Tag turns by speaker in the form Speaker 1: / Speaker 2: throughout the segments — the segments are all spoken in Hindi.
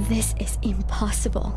Speaker 1: This is impossible.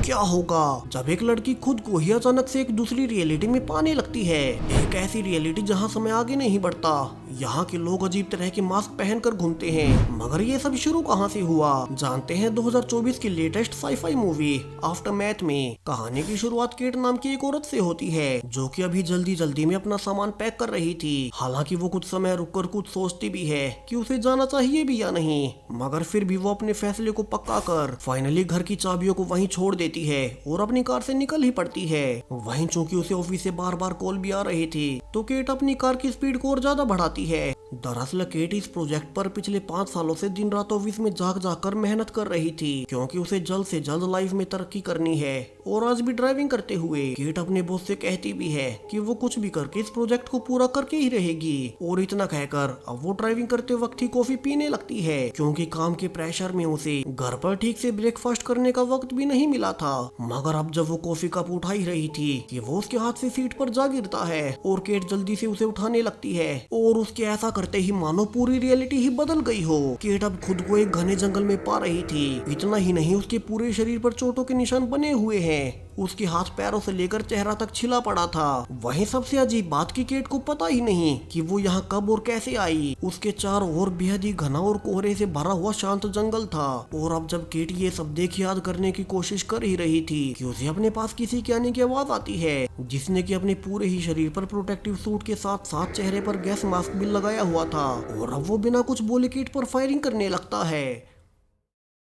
Speaker 2: क्या होगा जब एक लड़की खुद को ही अचानक से एक दूसरी रियलिटी में पाने लगती है। एक ऐसी रियलिटी जहां समय आगे नहीं बढ़ता। यहाँ के लोग अजीब तरह के मास्क पहनकर घूमते हैं। मगर ये सब शुरू कहाँ से हुआ, जानते हैं 2024 की लेटेस्ट साईफाई मूवी आफ्टरमैथ में। कहानी की शुरुआत केट नाम की एक औरत से होती है, जो कि अभी जल्दी जल्दी में अपना सामान पैक कर रही थी। हालांकि वो कुछ समय रुककर कुछ सोचती भी है कि उसे जाना चाहिए भी या नहीं, मगर फिर भी वो अपने फैसले को पक्का कर फाइनली घर की चाबियों को वहीं छोड़ देती है और अपनी कार से निकल ही पड़ती है। वहीं चूंकि उसे ऑफिस से बार बार कॉल भी आ रही थी, तो केट अपनी कार की स्पीड को और ज्यादा बढ़ाती है। दरअसल केट इस प्रोजेक्ट पर पिछले 5 सालों से दिन रात ऑफिस में जाग जाग कर मेहनत कर रही थी, क्योंकि उसे जल्द से जल्द लाइफ में तरक्की करनी है। और आज भी ड्राइविंग करते हुए केट अपने बॉस से कहती भी है कि वो कुछ भी करके इस प्रोजेक्ट को पूरा करके ही रहेगी। और इतना कहकर अब वो ड्राइविंग करते वक्त ही कॉफी पीने लगती है, क्योंकि काम के प्रेशर में उसे घर पर ठीक से ब्रेकफास्ट करने का वक्त भी नहीं मिला था। मगर अब जब वो कॉफी कप उठा ही रही थी कि वो उसके हाथ से सीट पर जा गिरता है और केट जल्दी से उसे उठाने लगती है। और उसके ऐसा करते ही मानो पूरी रियलिटी ही बदल गई हो। केट अब खुद को एक घने जंगल में पा रही थी। इतना ही नहीं, उसके पूरे शरीर पर चोटों के निशान बने हुए हैं। उसके हाथ पैरों से लेकर चेहरा तक छिला पड़ा था। वहीं सबसे अजीब बात की केट को पता ही नहीं कि वो यहाँ कब और कैसे आई। उसके चारों ओर बेहद ही घना और कोहरे से भरा हुआ शांत जंगल था। और अब जब केट ये सब देख याद करने की कोशिश कर ही रही थी कि उसे अपने पास किसी के आने की आवाज आती है, जिसने कि अपने पूरे ही शरीर पर प्रोटेक्टिव सूट के साथ साथ चेहरे पर गैस मास्क भी लगाया हुआ था। और अब वो बिना कुछ बोले केट पर फायरिंग करने लगता है।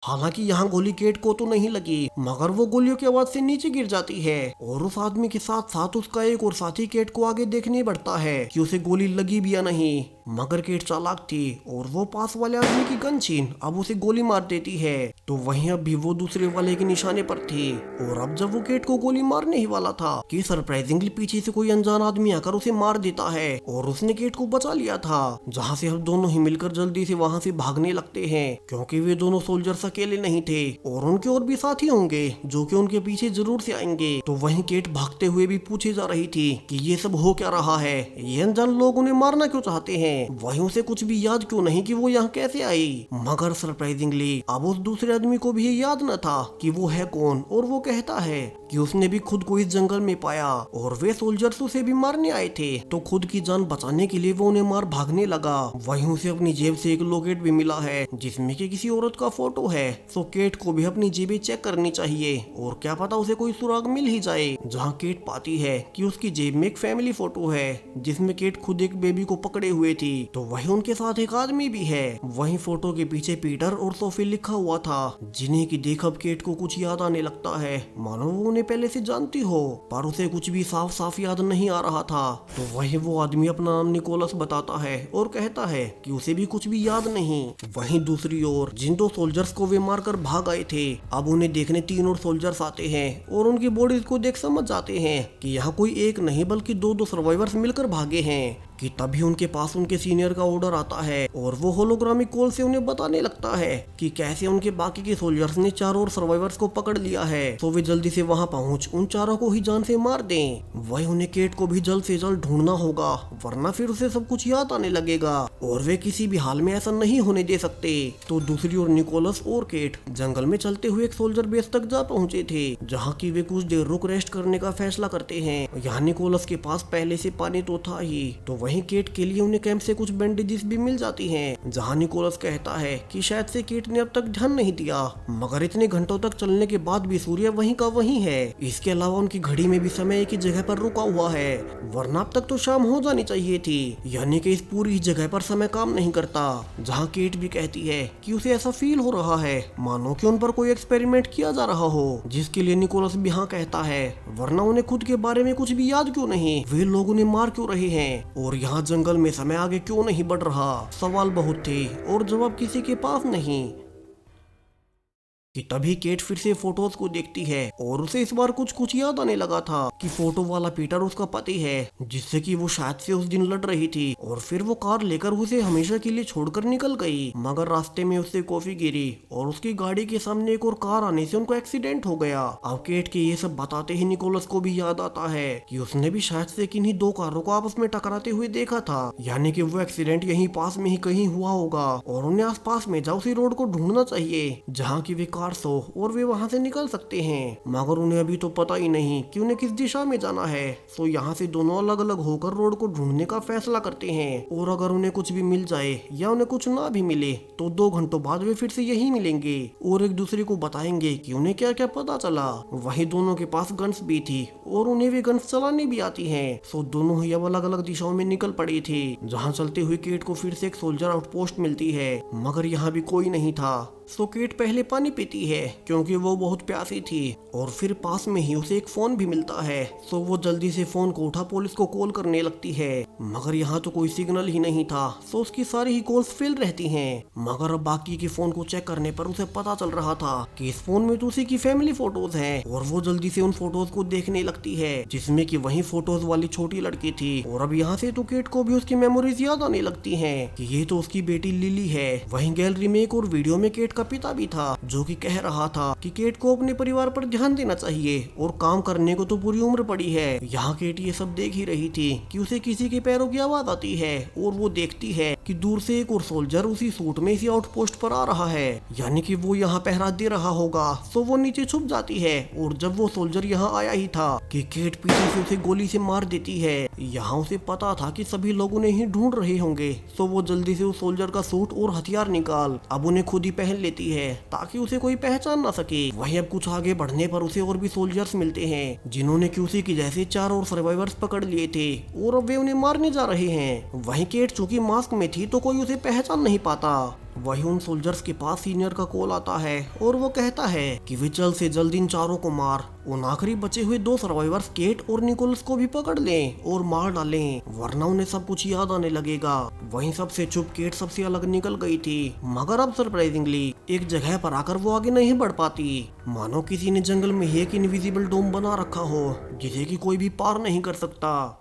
Speaker 2: हालांकि यहाँ गोली केट को तो नहीं लगी, मगर वो गोलियों की आवाज से नीचे गिर जाती है। और उस आदमी के साथ साथ उसका एक और साथी केट को आगे देखने बढ़ता है कि उसे गोली लगी भी या नहीं। मगर केट चालाक थी और वो पास वाले आदमी की गन छीन अब उसे गोली मार देती है। तो वहीं अब भी वो दूसरे वाले के निशाने पर थी। और अब जब वो केट को गोली मारने ही वाला था कि सरप्राइजिंगली पीछे से कोई अनजान आदमी आकर उसे मार देता है और उसने केट को बचा लिया था। जहाँ से अब दोनों ही मिलकर जल्दी से वहाँ से भागने लगते हैं, क्योंकि वे दोनों सोल्जर्स अकेले नहीं थे और उनके और भी साथी होंगे जो कि उनके पीछे जरूर से आएंगे। तो वहीं केट भागते हुए भी पूछे जा रही थी कि ये सब हो क्या रहा है, ये अनजान लोग उन्हें मारना क्यों चाहते हैं, वहीं उसे कुछ भी याद क्यों नहीं कि वो यहाँ कैसे आई। मगर सरप्राइजिंगली अब उस दूसरे आदमी को भी याद न था कि वो है कौन। और वो कहता है कि उसने भी खुद को इस जंगल में पाया और वे सोल्जर्स उसे भी मारने आए थे, तो खुद की जान बचाने के लिए वो उन्हें मार भागने लगा। वहीं उसे अपनी जेब से एक लॉकेट भी मिला है जिसमें कि किसी औरत का फोटो है। तो केट को भी अपनी जेबें चेक करनी चाहिए और क्या पता उसे कोई सुराग मिल ही जाए। जहाँ केट पाती है कि उसकी जेब में एक फैमिली फोटो है जिसमें केट खुद एक बेबी को पकड़े हुए थी, तो वहीं उनके साथ एक आदमी भी है। वहीं फोटो के पीछे पीटर और सोफी लिखा हुआ था, जिन्हें की देख अब केट को कुछ याद आने लगता है, मानो वो उन्हें पहले से जानती हो, पर उसे कुछ भी साफ साफ याद नहीं आ रहा था। तो वहीं वो आदमी अपना नाम निकोलस बताता है और कहता है कि उसे भी कुछ भी याद नहीं। वहीं दूसरी ओर जिन 2 सोल्जर्स को वे मारकर भाग आए थे, अब उन्हें देखने 3 और सोल्जर्स आते हैं और उनकी बॉडीज को देख समझ जाते हैं कि यहाँ कोई एक नहीं बल्कि 2 सर्वाइवर्स मिलकर भागे हैं। कि तभी उनके पास उनके सीनियर का ऑर्डर आता है और वो होलोग्रामिक कॉल से उन्हें बताने लगता है कि कैसे उनके बाकी के सोल्जर्स ने 4 और सर्वाइवर्स को पकड़ लिया है, तो वे जल्दी से वहां पहुंच उन 4 को ही जान से मार दें। वही उन्हें केट को भी जल्द से जल्द ढूंढना होगा, वरना फिर उसे सब कुछ याद आने लगेगा और वे किसी भी हाल में ऐसा नहीं होने दे सकते। तो दूसरी ओर निकोलस और केट जंगल में चलते हुए एक सोल्जर बेस तक जा पहुंचे थे, जहाँ की वे कुछ देर रुक रेस्ट करने का फैसला करते हैं। यहाँ निकोलस के पास पहले से पानी तो था ही, तो वहीं केट के लिए उन्हें कैंप से कुछ बैंडेजेस भी मिल जाती हैं। जहाँ निकोलस कहता है कि शायद से केट ने अब तक ध्यान नहीं दिया, मगर इतने घंटों तक चलने के बाद भी सूर्य वहीं का वहीं है। इसके अलावा उनकी घड़ी में भी समय एक ही जगह पर रुका हुआ है, वरना अब तक तो शाम हो जानी चाहिए थी। यानी कि इस पूरी जगह पर समय काम नहीं करता। जहाँ केट भी कहती है कि उसे ऐसा फील हो रहा है मानो कि उन पर कोई एक्सपेरिमेंट किया जा रहा हो, जिसके लिए निकोलस भी हाँ कहता है, वरना उन्हें खुद के बारे में कुछ भी याद क्यों नहीं, वे लोग उन्हें मार क्यों रहे हैं और यहाँ जंगल में समय आगे क्यों नहीं बढ़ रहा। सवाल बहुत थे और जवाब किसी के पास नहीं। कि तभी केट फिर से फोटोज को देखती है और उसे इस बार कुछ कुछ याद आने लगा था कि फोटो वाला पीटर उसका पति है जिससे कि वो शायद से उस दिन लड़ रही थी और फिर वो कार लेकर उसे हमेशा के लिए छोड़कर निकल गई। मगर रास्ते में उससे कॉफी गिरी और उसकी गाड़ी के सामने एक और कार आने से उनको एक्सीडेंट हो गया। अब केट के ये सब बताते ही निकोलस को भी याद आता है कि उसने भी शायद से किन्हीं दो कारों को आपस में टकराते हुए देखा था, यानी कि वो एक्सीडेंट यहीं पास में ही कहीं हुआ होगा और उन्हें आस पास में जा उसी रोड को ढूंढना चाहिए जहाँ की वे हो और वे वहां से निकल सकते हैं। मगर उन्हें अभी तो पता ही नहीं कि उन्हें किस दिशा में जाना है। सो यहाँ से दोनों अलग अलग होकर रोड को ढूंढने का फैसला करते हैं और अगर उन्हें कुछ भी मिल जाए या उन्हें कुछ ना भी मिले तो 2 घंटों बाद वे फिर से यही मिलेंगे और एक दूसरे को बताएंगे कि उन्हें क्या क्या पता चला। वही दोनों के पास गन्स भी थी और उन्हें वे गन्स चलानी भी आती है। सो दोनों ही अब अलग अलग दिशाओं में निकल पड़ी थी जहाँ चलते हुए केट को फिर से एक सोल्जर आउटपोस्ट मिलती है मगर यहाँ भी कोई नहीं था। सो केट पहले पानी पीती है क्योंकि वो बहुत प्यासी थी और फिर पास में ही उसे एक फोन भी मिलता है। सो वो जल्दी से फोन को उठा पुलिस को कॉल करने लगती है मगर यहाँ तो कोई सिग्नल ही नहीं था। सो उसकी सारी ही कॉल्स फेल रहती हैं। मगर अब बाकी के फोन को चेक करने पर उसे पता चल रहा था कि इस फोन में तो उसी की फैमिली फोटोज हैं और वो जल्दी से उन फोटोज को देखने लगती है जिसमें कि वही फोटोज वाली छोटी लड़की थी। और अब यहाँ से तो केट को भी उसकी मेमोरीज याद आने लगती है कि ये तो उसकी बेटी लिली है। वहीं गैलरी में एक और वीडियो में केट का पिता भी था जो कि कह रहा था कि केट को अपने परिवार पर ध्यान देना चाहिए और काम करने को तो पूरी उम्र पड़ी है। यहाँ केट ये सब देख ही रही थी कि उसे किसी के पैरों की आवाज आती है और वो देखती है कि दूर से एक और सोल्जर उसी सूट में इसी आउटपोस्ट पर आ रहा है, यानी कि वो यहाँ पहरा दे रहा होगा। सो वो नीचे छुप जाती है और जब वो सोल्जर यहाँ आया ही था कि केट पीछे से उसे गोली से मार देती है। यहाँ उसे पता था कि सभी लोग उन्हें ही ढूंढ रहे होंगे। सो वो जल्दी से उस सोल्जर का सूट और हथियार निकाल अब उन्हें खुद ही पहन लेती है ताकि उसे कोई पहचान ना सके। वहीं अब कुछ आगे बढ़ने पर उसे और भी सोल्जर्स मिलते हैं जिन्होंने क्यूसी की जैसे 4 और सर्वाइवर्स पकड़ लिए थे और अब वे उन्हें मारने जा रहे हैं। वहीं केट चूंकि मास्क में थी तो कोई उसे पहचान नहीं पाता। वहीं उन सोल्जर्स के पास सीनियर का कॉल आता है और वो कहता है कि वे जल्द से जल्द इन चारों को मार उन आखिरी बचे हुए 2 सर्वाइवर्स केट और निकोलस को भी पकड़ लें और मार डालें वरना उन्हें सब कुछ याद आने लगेगा। वहीं सबसे चुप केट सबसे अलग निकल गई थी मगर अब सरप्राइजिंगली एक जगह पर आकर वो आगे नहीं बढ़ पाती, मानो किसी ने जंगल में एक इनविजिबल डोम बना रखा हो जिसे कि कोई भी पार नहीं कर सकता।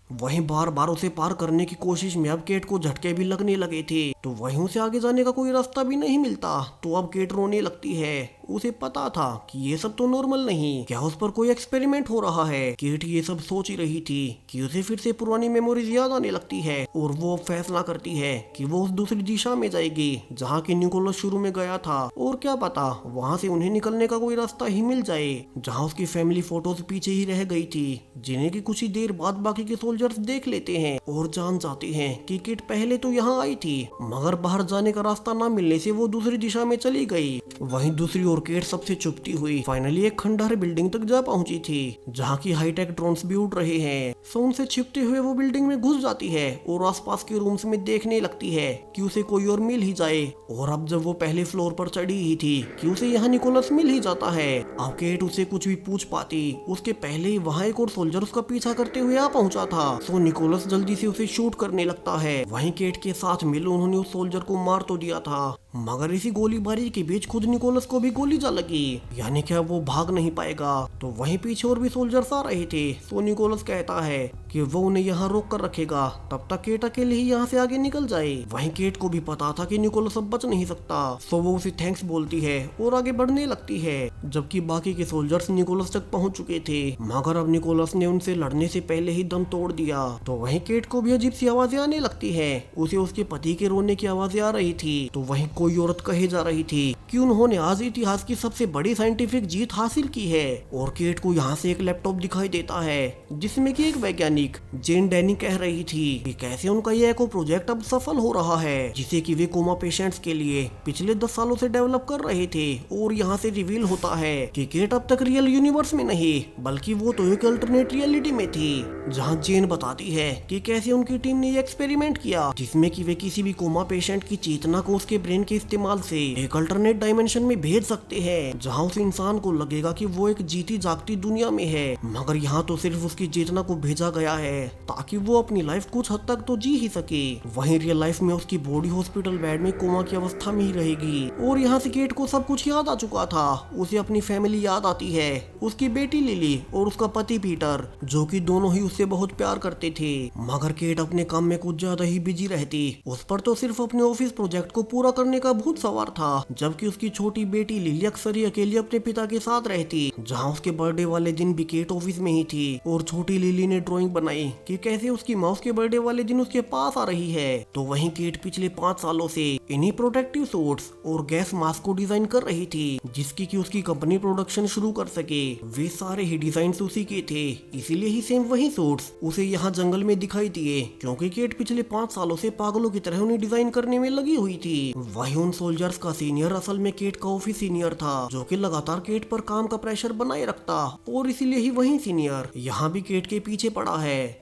Speaker 2: वहीं बार बार उसे पार करने की कोशिश में अब केट को झटके भी लगने लगे थे तो वहीं उसे आगे जाने का कोई रास्ता भी नहीं मिलता। तो अब केट रोने लगती है। उसे पता था कि ये सब तो नॉर्मल नहीं, क्या उस पर कोई एक्सपेरिमेंट हो रहा है। केट ये सब सोच ही रही थी कि उसे फिर से पुरानी मेमोरीज याद आने लगती है और वो फैसला करती है कि वो उस दूसरी दिशा में जाएगी जहाँ की निकोलस शुरू में गया था और क्या पता वहाँ से उन्हें निकलने का कोई रास्ता ही मिल जाए जहाँ उसकी फैमिली फोटोज पीछे ही रह गई थी जिन्हें की कुछ ही देर बाद बाकी के सोल्जर्स देख लेते हैं और जान जाते हैं कि केट पहले तो यहाँ आई थी मगर बाहर जाने का रास्ता ना मिलने से वो दूसरी दिशा में चली गई। वहीं दूसरी ओर केट सबसे चुपती हुई फाइनली एक खंडहर बिल्डिंग तक जा पहुंची थी जहाँ की हाईटेक ड्रोन्स भी उड़ रहे हैं। सो उनसे छिपते हुए वो बिल्डिंग में घुस जाती है और आसपास के रूम्स में देखने लगती है कि उसे कोई और मिल ही जाए। और अब जब वो पहले फ्लोर पर चढ़ी ही थी कि उसे यहाँ निकोलस मिल ही जाता है। अब केट उसे कुछ भी पूछ पाती उसके पहले ही वहाँ एक और सोल्जर उसका पीछा करते हुए आ पहुंचा था। सो निकोलस जल्दी से उसे शूट करने लगता है। वहीं केट के साथ मिल उन्होंने उस सोल्जर को मार तो दिया था मगर इसी गोलीबारी के बीच खुद निकोलस को भी गोली जा लगी, यानी कि अब वो भाग नहीं पाएगा। तो वहीं पीछे और भी सोल्जर्स आ रहे थे। सो निकोलस कहता है कि वो उन्हें यहाँ रोक कर रखेगा तब तक केट अकेले ही यहाँ से आगे निकल जाए। वहीं केट को भी पता था कि निकोलस अब बच नहीं सकता। सो वो उसे थैंक्स बोलती है और आगे बढ़ने लगती है जबकि बाकी के सोल्जर्स निकोलस तक पहुंच चुके थे मगर अब निकोलस ने उनसे लड़ने से पहले ही दम तोड़ दिया। तो वहीं केट को भी अजीब सी आवाजें आने लगती है। उसे उसके पति के रोने की आवाजें आ रही थी। तो वहीं कोई औरत कहे जा रही थी कि उन्होंने आज इतिहास की सबसे बड़ी साइंटिफिक जीत हासिल की है। और केट को यहाँ से एक लैपटॉप दिखाई देता है जिसमें कि एक वैज्ञानिक जेन डैनी कह रही थी कि कैसे उनका यह एको प्रोजेक्ट अब सफल हो रहा है जिसे कि वे कोमा पेशेंट्स के लिए पिछले 10 सालों से डेवलप कर रहे थे। और यहाँ से रिवील होता है कि केट अब तक रियल यूनिवर्स में नहीं बल्कि वो तो एक अल्टरनेट रियलिटी में थी जहाँ जेन बताती है कि कैसे उनकी टीम ने ये एक्सपेरिमेंट किया जिसमें कि वे किसी भी कोमा पेशेंट की चेतना को उसके ब्रेन के इस्तेमाल से एक अल्टरनेट डायमेंशन में भेज सकते हैं, जहाँ उस इंसान को लगेगा कि वो एक जीती जागती दुनिया में है। मगर यहाँ तो सिर्फ उसकी चेतना को भेजा गया है ताकि वो अपनी लाइफ कुछ हद तक तो जी ही सके। वहीं रियल लाइफ में उसकी बॉडी हॉस्पिटल बेड में कोमा की अवस्था में ही रहेगी। और यहाँ से केट को सब कुछ याद आ चुका था। उसे अपनी फैमिली याद आती है, उसकी बेटी लिली और उसका पति पीटर, जो कि दोनों ही उससे बहुत प्यार करते थे। मगर केट अपने काम में कुछ ज्यादा ही बिजी रहती। उस पर तो सिर्फ अपने ऑफिस प्रोजेक्ट को पूरा करने का भूत सवार था, जबकि उसकी छोटी बेटी लिली अक्सर ही अकेली अपने पिता के साथ रहती। जहाँ उसके बर्थडे वाले दिन भी केट ऑफिस में ही थी और छोटी लिली ने ड्राइंग बनाई कि कैसे उसकी माँ उसके बर्थडे वाले दिन उसके पास आ रही है। तो वहीं केट पिछले 5 सालों से इन्हीं प्रोटेक्टिव सूट्स और गैस मास्क को डिजाइन कर रही थी, जिसकी कि उसकी कंपनी प्रोडक्शन शुरू कर सके। वे सारे ही डिजाइन उसी के थे, इसीलिए ही सेम वही सूट्स उसे यहाँ जंगल में दिखाई दिए, क्योंकि केट पिछले 5 सालों से पागलों की तरह उन्हें डिजाइन करने में लगी हुई थी। वही उन सोल्जर्स का सीनियर असल में केट का ऑफिस सीनियर था, जो कि लगातार केट पर काम का प्रेशर बनाए रखता, और इसीलिए ही वही सीनियर यहाँ भी केट के पीछे पड़ा है।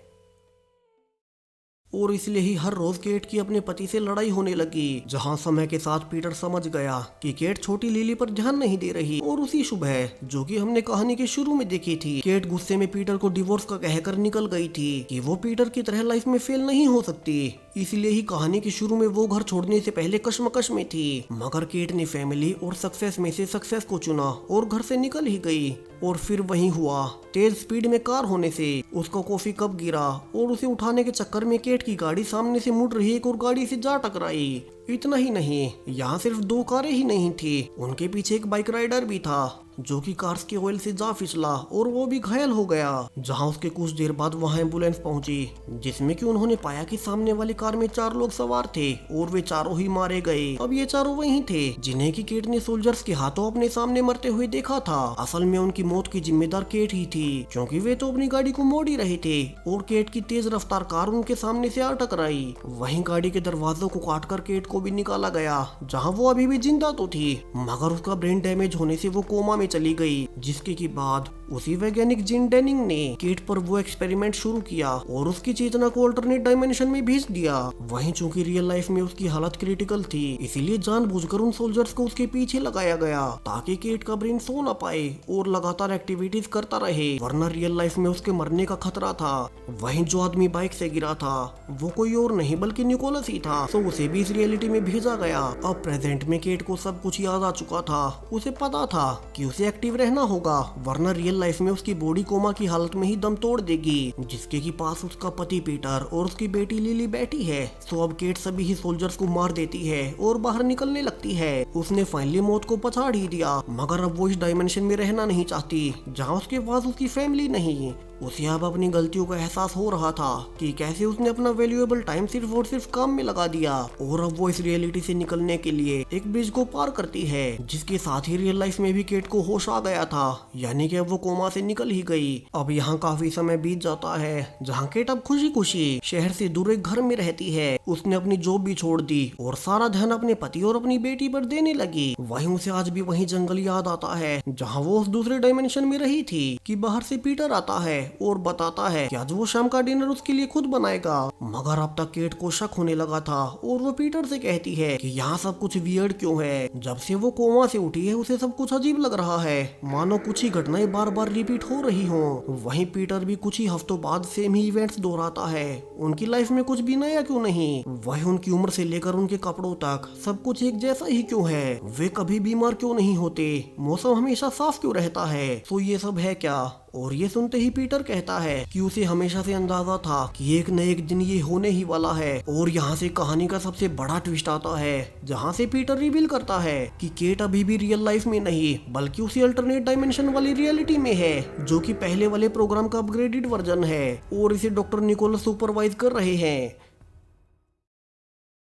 Speaker 2: और इसलिए ही हर रोज केट की अपने पति से लड़ाई होने लगी। जहां समय के साथ पीटर समझ गया कि केट छोटी लिली पर ध्यान नहीं दे रही। और उसी सुबह, जो कि हमने कहानी के शुरू में देखी थी, केट गुस्से में पीटर को डिवोर्स का कहकर निकल गई थी कि वो पीटर की तरह लाइफ में फेल नहीं हो सकती। इसलिए ही कहानी के शुरू में वो घर छोड़ने से पहले कश्मकश में थी। मगर केट ने फैमिली और सक्सेस में से सक्सेस को चुना और घर से निकल ही गई। और फिर वही हुआ, तेज स्पीड में कार होने से उसका कॉफी कप गिरा और उसे उठाने के चक्कर में केट की गाड़ी सामने से मुड़ रही एक और गाड़ी से जा टकराई। इतना ही नहीं, यहाँ सिर्फ 2 कारें ही नहीं थी, उनके पीछे एक बाइक राइडर भी था, जो कि कार्स के ऑयल से जा फिसला और वो भी घायल हो गया। जहां उसके कुछ देर बाद वहां एम्बुलेंस पहुंची, जिसमें कि उन्होंने पाया कि सामने वाली कार में 4 लोग सवार थे और वे चारों ही मारे गए। अब ये चारों वही थे जिन्हें की केट ने सोल्जर्स के हाथों अपने सामने मरते हुए देखा था। असल में उनकी मौत की जिम्मेदार केट ही थी, क्योंकि वे तो अपनी गाड़ी को मोड़ ही रहे थे और केट की तेज रफ्तार कार उनके सामने से आ टकराई। वहीं गाड़ी के दरवाजों को काटकर केट को भी निकाला गया, जहाँ वो अभी भी जिंदा तो थी, मगर उसका ब्रेन डैमेज होने से वो कोमा में चली गई। जिसके की बाद उसी वैज्ञानिक जिन डेनिंग ने केट पर वो एक्सपेरिमेंट शुरू किया और उसकी चेतना को अल्टरनेट डायमेंशन में भेज दिया। वहीं चूंकि रियल लाइफ में उसकी हालत क्रिटिकल थी, इसीलिए जानबूझकर उन सोल्जर्स को उसके पीछे लगाया गया ताकि केट का ब्रेन सो ना पाए और लगातार एक्टिविटीज करता रहे, वरना रियल लाइफ में उसके मरने का खतरा था। वहीं जो आदमी बाइक से गिरा था वो कोई और नहीं बल्कि निकोलस ही था, तो उसे भी इस रियलिटी में भेजा गया। अब प्रेजेंट में केट को सब कुछ याद आ चुका था। उसे पता था कि उसे एक्टिव रहना होगा, वरना रियल लाइफ में उसकी बॉडी कोमा की हालत में ही दम तोड़ देगी। जिसके की पास उसका पति पीटर और उसकी बेटी लिली बैठी है। तो अब केट सभी ही सोल्जर्स को मार देती है और बाहर निकलने लगती है। उसने फाइनली मौत को पछाड़ ही दिया, मगर अब वो इस डायमेंशन में रहना नहीं चाहती जहाँ उसके पास उसकी फैमिली नहीं। उसे अब अपनी गलतियों का एहसास हो रहा था कि कैसे उसने अपना वैल्यूएबल टाइम सिर्फ और सिर्फ काम में लगा दिया। और अब वो इस रियलिटी से निकलने के लिए एक ब्रिज को पार करती है, जिसके साथ ही रियल लाइफ में भी केट को होश आ गया था, यानी कि अब वो कोमा से निकल ही गई। अब यहाँ काफी समय बीत जाता है, जहाँ केट अब खुशी खुशी शहर से दूर एक घर में रहती है। उसने अपनी जॉब भी छोड़ दी और सारा ध्यान अपने पति और अपनी बेटी पर देने लगी। वहीं उसे आज भी वही जंगल याद आता है जहाँ वो उस दूसरे डायमेंशन में रही थी। कि बाहर से पीटर आता है और बताता है कि आज वो शाम का डिनर उसके लिए खुद बनाएगा। मगर अब तक केट को शक होने लगा था और वो पीटर से कहती है कि यहाँ सब कुछ वियर्ड क्यों है। जब से वो कोमा से उठी है उसे सब कुछ अजीब लग रहा है, मानो कुछ ही घटनाएं बार बार रिपीट हो रही हो। वहीं पीटर भी कुछ ही हफ्तों बाद सेम ही इवेंट्स दोहराता है। उनकी लाइफ में कुछ भी नया क्यों नहीं। वही उनकी उम्र से लेकर उनके कपड़ों तक सब कुछ एक जैसा ही क्यों है। वे कभी बीमार क्यों नहीं होते, मौसम हमेशा साफ क्यों रहता है। तो ये सब है क्या। और ये सुनते ही पीटर कहता है कि उसे हमेशा से अंदाजा था कि एक न एक दिन ये होने ही वाला है। और यहाँ से कहानी का सबसे बड़ा ट्विस्ट आता है, जहाँ से पीटर रिवील करता है कि केट अभी भी रियल लाइफ में नहीं बल्कि उसी अल्टरनेट डायमेंशन वाली रियलिटी में है, जो कि पहले वाले प्रोग्राम का अपग्रेडेड वर्जन है और इसे डॉक्टर निकोलस सुपरवाइज कर रहे हैं।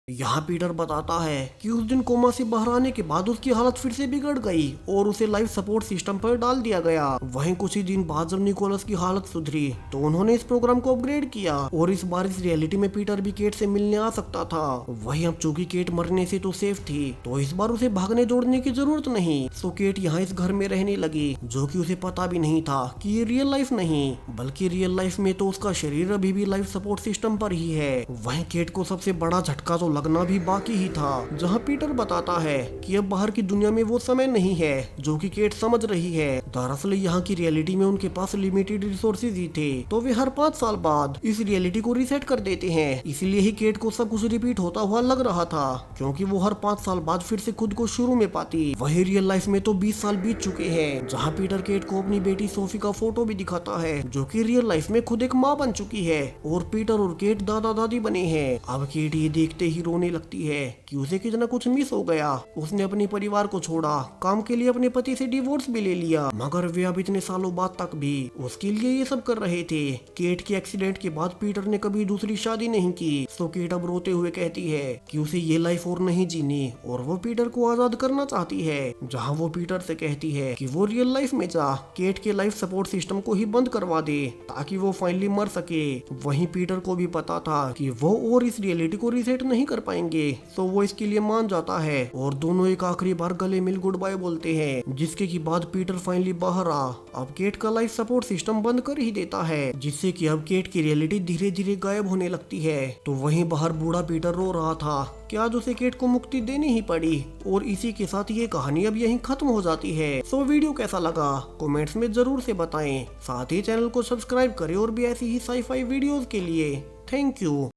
Speaker 2: यहाँ पीटर बताता है कि उस दिन कोमा से बाहर आने के बाद उसकी हालत फिर से बिगड़ गई और उसे लाइफ सपोर्ट सिस्टम पर डाल दिया गया। वहीं कुछ ही दिन बाद जब निकोलस की हालत सुधरी तो उन्होंने इस प्रोग्राम को अपग्रेड किया और इस बार इस रियलिटी में पीटर भी केट से मिलने आ सकता था। वहीं अब चूंकि केट मरने से तो सेफ थी, तो इस बार उसे भागने दौड़ने की जरूरत नहीं। तो केट यहाँ इस घर में रहने लगी, जो कि उसे पता भी नहीं था कि ये रियल लाइफ नहीं बल्कि रियल लाइफ में तो उसका शरीर अभी भी लाइफ सपोर्ट सिस्टम पर ही है। वहीं केट को सबसे बड़ा झटका तो लगना भी बाकी ही था, जहाँ पीटर बताता है कि अब बाहर की दुनिया में वो समय नहीं है जो कि केट समझ रही है। दरअसल यहाँ की रियलिटी में उनके पास लिमिटेड रिसोर्सेज ही थे, तो वे हर 5 साल बाद इस रियलिटी को रीसेट कर देते हैं। इसलिए ही केट को सब कुछ रिपीट होता हुआ लग रहा था, क्योंकि वो हर 5 साल बाद फिर से खुद को शुरू में पाती। वही रियल लाइफ में तो 20 साल बीत चुके हैं, जहाँ पीटर केट को अपनी बेटी सोफी का फोटो भी दिखाता है, जो कि रियल लाइफ में खुद एक माँ बन चुकी है, और पीटर और केट दादा दादी बने हैं। अब केट ये देखते ही रोने लगती है कि उसे कितना कुछ मिस हो गया। उसने अपने परिवार को छोड़ा, काम के लिए अपने पति से डिवोर्स भी ले लिया, मगर वे अब इतने सालों बाद तक भी उसके लिए ये सब कर रहे थे। केट के एक्सीडेंट के बाद पीटर ने कभी दूसरी शादी नहीं की, तो केट अब रोते हुए कहती है कि उसे ये लाइफ और नहीं जीनी, और वो पीटर को आजाद करना चाहती है। जहाँ वो पीटर से कहती है कि वो रियल लाइफ में जा केट के लाइफ सपोर्ट सिस्टम को ही बंद करवा दे, ताकि वो फाइनली मर सके। वहीं पीटर को भी पता था कि वो और इस रियलिटी को रीसेट नहीं कर पाएंगे, तो वो इसके लिए मान जाता है, और दोनों एक आखिरी बार गले मिल गुड बाय बोलते हैं, जिसके की बाद पीटर फाइनली बाहर आ अब केट का लाइफ सपोर्ट सिस्टम बंद कर ही देता है, जिससे कि अब केट की रियलिटी धीरे धीरे गायब होने लगती है। तो वहीं बाहर बूढ़ा पीटर रो रहा था कि आज उसे केट को मुक्ति देनी ही पड़ी, और इसी के साथ ये कहानी अब यहीं खत्म हो जाती है। तो वीडियो कैसा लगा कमेंट्स में जरूर से बताएं, साथ ही चैनल को सब्सक्राइब करें और भी ऐसी ही साई-फाई वीडियोस के लिए। Thank you.